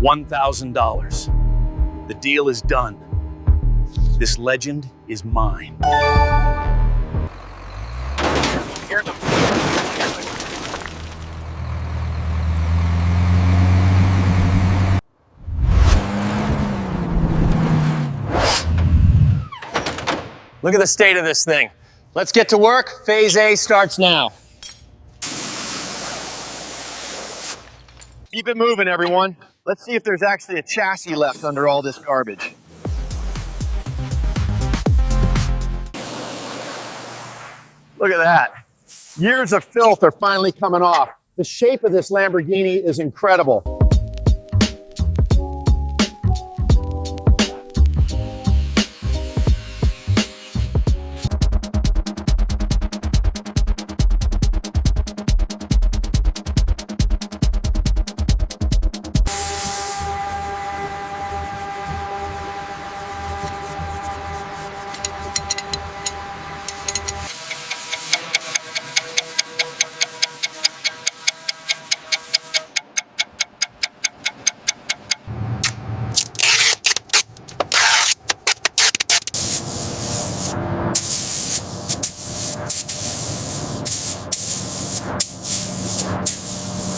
$1,000. The deal is done. This legend is mine. Look at the state of this thing. Let's get to work. Phase A starts now. Keep it moving, everyone. Let's see if there's actually a chassis left under all this garbage. Look at that. Years of filth are finally coming off. The shape of this Lamborghini is incredible.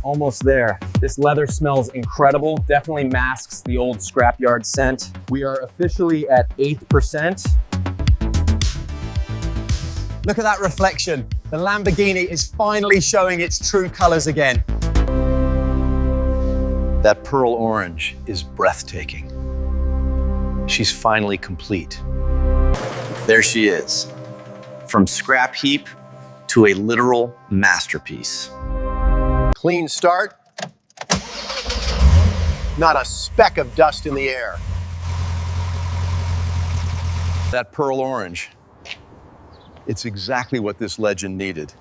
Almost there. This leather smells incredible. Definitely masks the old scrapyard scent. We are officially at 8%. Look at that reflection. The Lamborghini is finally showing its true colors again. That pearl orange is breathtaking. She's finally complete. There she is. From scrap heap to a literal masterpiece. Clean start. Not a speck of dust in the air. That pearl orange, it's exactly what this legend needed.